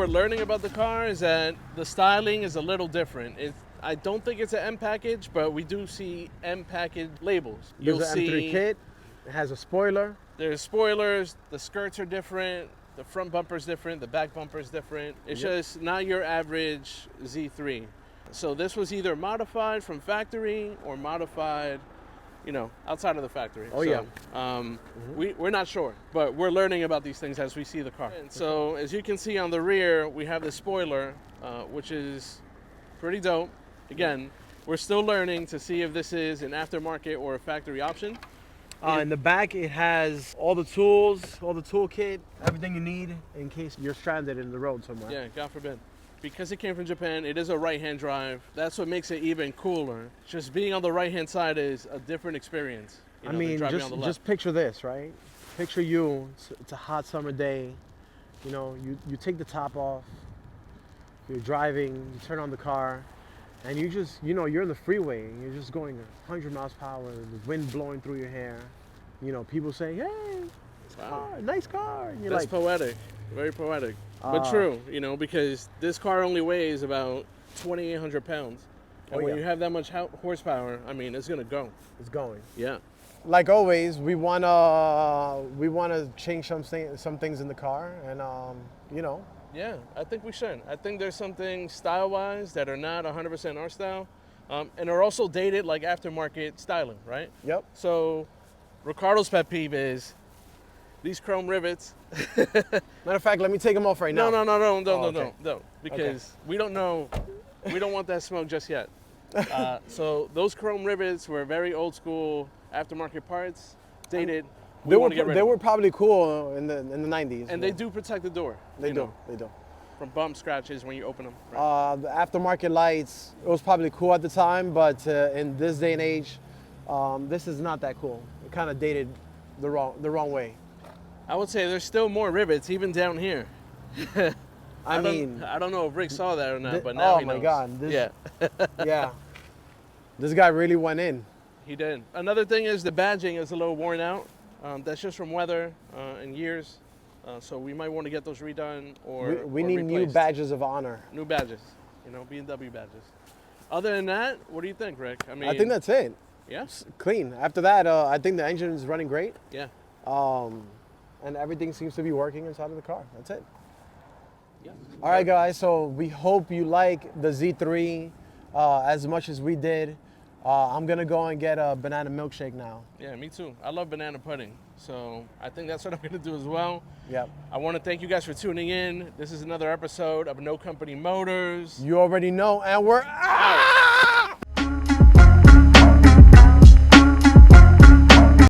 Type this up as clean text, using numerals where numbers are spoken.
we're learning about the car is that the styling is a little different. I don't think it's an M package, but we do see M package labels. There's an M3 kit. It has a spoiler. There's spoilers. The skirts are different. The front bumper's different. The back bumper's different. It's just not your average Z3. So this was either modified from factory or modified, outside of the factory. Oh, so, we're not sure, but we're learning about these things as we see the car. And so as you can see on the rear, we have the spoiler, which is pretty dope. Again, we're still learning to see if this is an aftermarket or a factory option. In the back, it has all the tools, all the toolkit, everything you need in case you're stranded in the road somewhere. Yeah, God forbid. Because it came from Japan, it is a right-hand drive. That's what makes it even cooler. Just being on the right-hand side is a different experience. I mean, just picture this, right? Picture you, it's a hot summer day. You take the top off, you're driving, you turn on the car, and you just, you're in the freeway, and you're just going 100 miles per hour, the wind blowing through your hair. People say, hey, nice car. And That's poetic, very poetic. But true, because this car only weighs about 2,800 pounds. And when you have that much horsepower, I mean, it's gonna go. It's going. Yeah. Like always, we wanna change some things in the car, and Yeah, I think we should. I think there's some things style-wise that are not 100% our style, and are also dated like aftermarket styling, right? Yep. So, Ricardo's pet peeve is these chrome rivets. Matter of fact, let me take them off right now. No, because we don't know, we don't want that smoke just yet. So those chrome rivets were very old school aftermarket parts, dated. They were probably cool in the 90s. And they do protect the door. They do. From bump scratches when you open them. Right? The aftermarket lights, it was probably cool at the time, but in this day and age, this is not that cool. It kind of dated the wrong way. I would say there's still more rivets even down here. I don't know if Rick saw that or not, but now he knows. Oh my God! Yeah. This guy really went in. He did. Another thing is the badging is a little worn out. That's just from weather and years. So we might want to get those redone or we need replaced. New badges of honor. New badges, BMW badges. Other than that, what do you think, Rick? I think that's it. Yeah. Clean. After that, I think the engine is running great. Yeah. And everything seems to be working inside of the car. That's it. Yeah. All right, guys. So we hope you like the Z3 as much as we did. I'm gonna go and get a banana milkshake now. Yeah, me too. I love banana pudding, so I think that's what I'm gonna do as well. Yep. I want to thank you guys for tuning in. This is another episode of No Company Motors. You already know, and we're out.